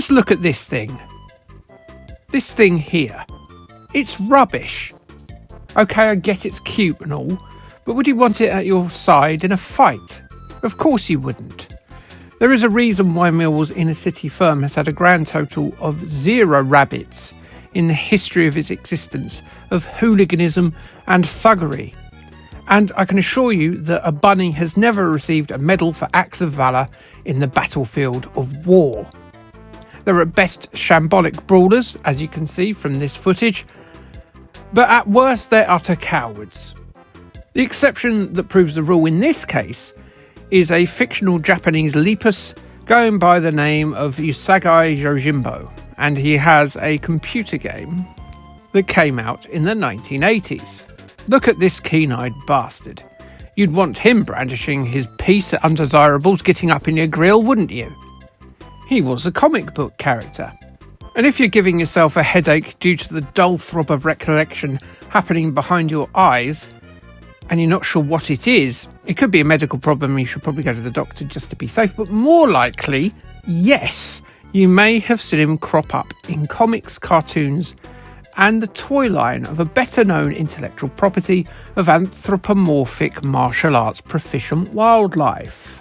Just look at this thing. This thing here. It's rubbish. Okay, I get it's cute and all, but would you want it at your side in a fight? Of course you wouldn't. There is a reason why Millwall's inner city firm has had a grand total of 0 rabbits in the history of its existence of hooliganism and thuggery. And I can assure you that a bunny has never received a medal for acts of valour in the battlefield of war. They're at best shambolic brawlers, as you can see from this footage, but at worst they're utter cowards. The exception that proves the rule in this case is a fictional Japanese lepus going by the name of Usagi Yojimbo, and he has a computer game that came out in the 1980s. Look at this keen-eyed bastard. You'd want him brandishing his piece at undesirables getting up in your grill, wouldn't you? He was a comic book character. And if you're giving yourself a headache due to the dull throb of recollection happening behind your eyes, and you're not sure what it is, it could be a medical problem and you should probably go to the doctor just to be safe, but more likely, yes, you may have seen him crop up in comics, cartoons, and the toy line of a better-known intellectual property of anthropomorphic martial arts proficient wildlife.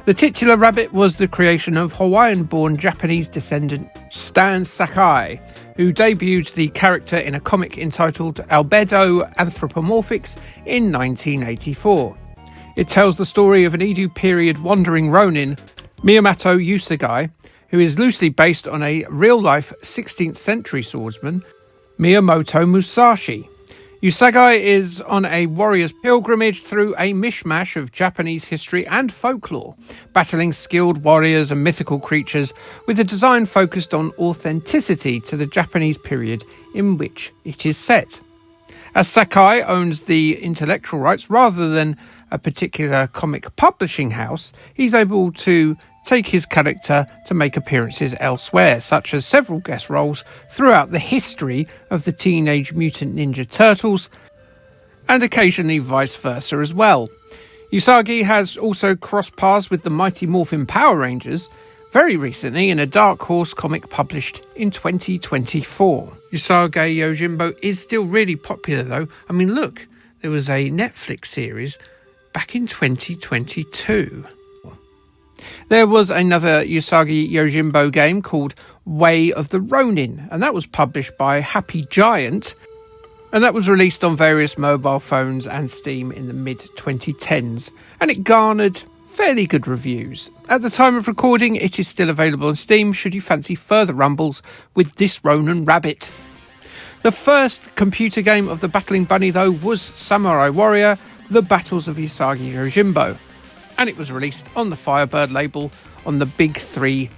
The titular rabbit was the creation of Hawaiian-born Japanese descendant Stan Sakai, who debuted the character in a comic entitled Albedo Anthropomorphics in 1984. It tells the story of an Edo period wandering ronin, Miyamoto Usagi, who is loosely based on a real-life 16th century swordsman, Miyamoto Musashi. Usagi is on a warrior's pilgrimage through a mishmash of Japanese history and folklore, battling skilled warriors and mythical creatures with a design focused on authenticity to the Japanese period in which it is set. As Sakai owns the intellectual rights rather than a particular comic publishing house, he's able to take his character to make appearances elsewhere, such as several guest roles throughout the history of the Teenage Mutant Ninja Turtles, and occasionally vice versa as well. Usagi has also crossed paths with the Mighty Morphin Power Rangers, very recently in a Dark Horse comic published in 2024. Usagi Yojimbo is still really popular though. I mean, look, there was a Netflix series back in 2022. There was another Usagi Yojimbo game called Way of the Ronin, and that was published by Happy Giant, and that was released on various mobile phones and Steam in the mid-2010s, and it garnered fairly good reviews. At the time of recording, it is still available on Steam should you fancy further rumbles with this Ronin rabbit. The first computer game of the Battling Bunny, though, was Samurai Warrior: The Battles of Usagi Yojimbo, and it was released on the Firebird label on the big 3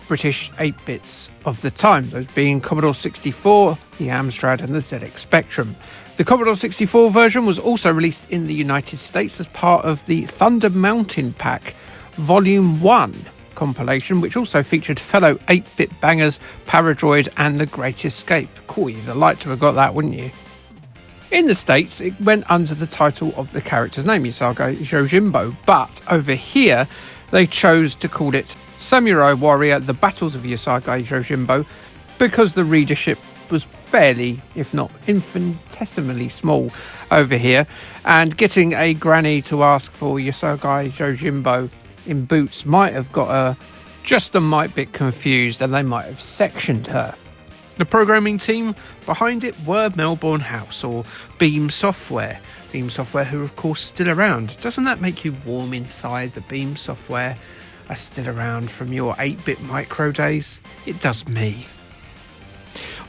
British 8-bits of the time, those being Commodore 64, the Amstrad and the ZX Spectrum. The Commodore 64 version was also released in the United States as part of the Thunder Mountain Pack Volume 1 compilation, which also featured fellow 8-bit bangers Paradroid and The Great Escape. Cool, you'd have liked to have got that, wouldn't you? In the States, it went under the title of the character's name, Usagi Yojimbo, but over here, they chose to call it Samurai Warrior: The Battles of Usagi Yojimbo because the readership was fairly, if not infinitesimally small over here, and getting a granny to ask for Usagi Yojimbo in boots might have got her just a mite bit confused, and they might have sectioned her. The programming team behind it were Melbourne House, or Beam Software. Beam Software, who are of course still around. Doesn't that make you warm inside? The Beam Software are still around from your 8-bit micro days? It does me.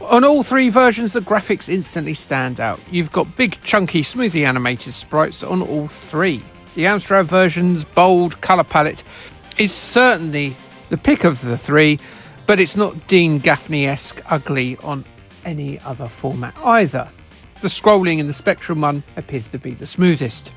On all 3 versions, the graphics instantly stand out. You've got big, chunky, smoothly animated sprites on all 3. The Amstrad version's bold colour palette is certainly the pick of the 3, but it's not Dean Gaffney-esque ugly on any other format either. The scrolling in the Spectrum one appears to be the smoothest.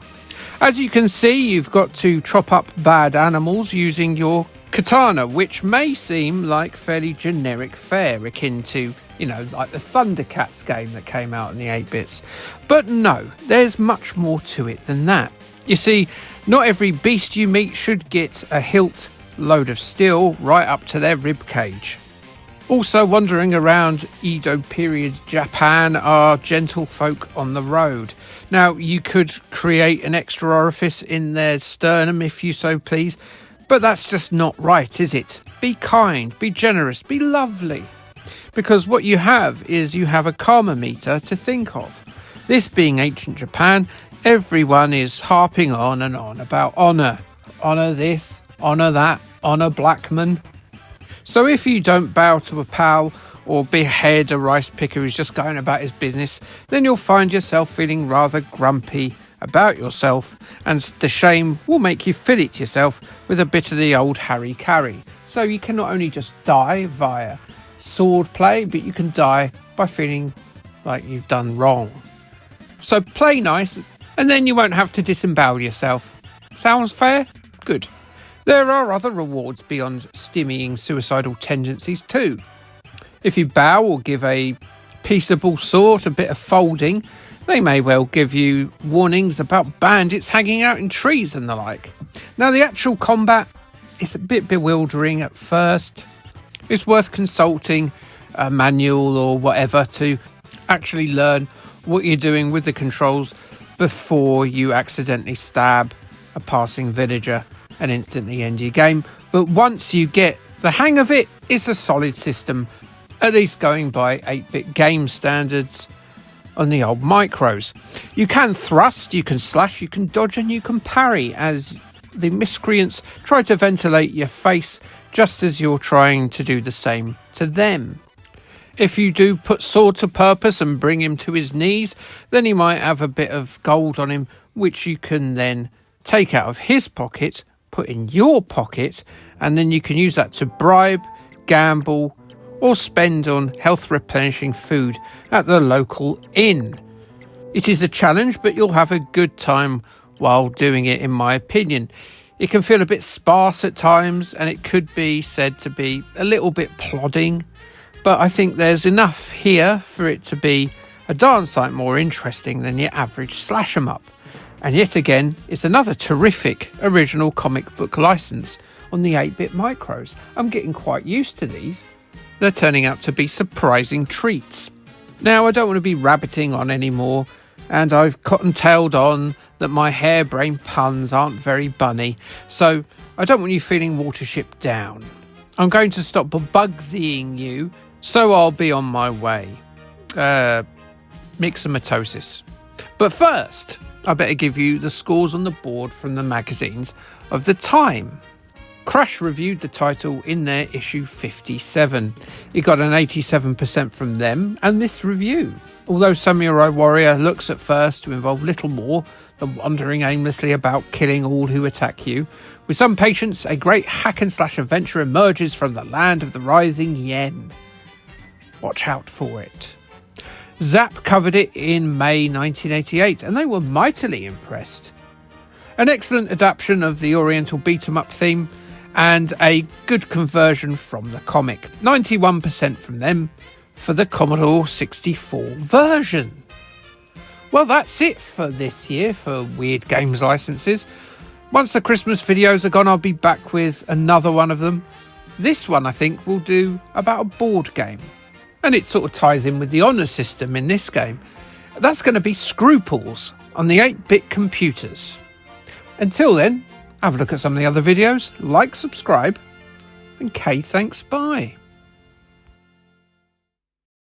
As you can see, you've got to chop up bad animals using your katana, which may seem like fairly generic fare, akin to, like the Thundercats game that came out in the 8-bits. But no, there's much more to it than that. You see, not every beast you meet should get a hilt load of steel right up to their rib cage. Also wandering around Edo period Japan are gentlefolk on the road. Now, you could create an extra orifice in their sternum if you so please, but that's just not right, is it? Be kind, be generous, be lovely. Because what you have is you have a karma meter to think of. This being ancient Japan, everyone is harping on and on about honour. Honour this, honour that, honour Blackman. So if you don't bow to a pal or behead a rice picker who's just going about his business, then you'll find yourself feeling rather grumpy about yourself, and the shame will make you fill it yourself with a bit of the old harry-carry. So you can not only just die via sword play, but you can die by feeling like you've done wrong. So play nice, and then you won't have to disembowel yourself. Sounds fair? Good. There are other rewards beyond stymieing suicidal tendencies too. If you bow or give a peaceable sort a bit of folding, they may well give you warnings about bandits hanging out in trees and the like. Now, the actual combat is a bit bewildering at first. It's worth consulting a manual or whatever to actually learn what you're doing with the controls before you accidentally stab a passing villager and instantly end your game. But once you get the hang of it, it's a solid system, at least going by 8-bit game standards on the old micros. You can thrust, you can slash, you can dodge, and you can parry as the miscreants try to ventilate your face just as you're trying to do the same to them. If you do put sword to purpose and bring him to his knees, then he might have a bit of gold on him, which you can then take out of his pocket, put in your pocket, and then you can use that to bribe, gamble, or spend on health replenishing food at the local inn. It is a challenge, but you'll have a good time while doing it, in my opinion. It can feel a bit sparse at times, and it could be said to be a little bit plodding, but I think there's enough here for it to be a darn sight more interesting than your average slash 'em up. And yet again, it's another terrific original comic book license on the 8-bit micros. I'm getting quite used to these. They're turning out to be surprising treats. Now, I don't want to be rabbiting on anymore, and I've cotton-tailed on that my harebrained puns aren't very bunny, so I don't want you feeling Watership down. I'm going to stop bugsying you, so I'll be on my way. Myxomatosis. But first, I better give you the scores on the board from the magazines of the time. Crash reviewed the title in their issue 57. It got an 87% from them and this review. Although Samurai Warrior looks at first to involve little more than wandering aimlessly about killing all who attack you, with some patience, a great hack-and-slash adventure emerges from the land of the rising yen. Watch out for it. Zap covered it in May 1988, and they were mightily impressed. An excellent adaptation of the Oriental beat-em-up theme, and a good conversion from the comic. 91% from them for the Commodore 64 version. Well, that's it for this year for Weird Games licenses. Once the Christmas videos are gone, I'll be back with another one of them. This one, I think, will do about a board game. And it sort of ties in with the honour system in this game. That's going to be Scruples on the 8-bit computers. Until then, have a look at some of the other videos, like, subscribe, and K, thanks, bye.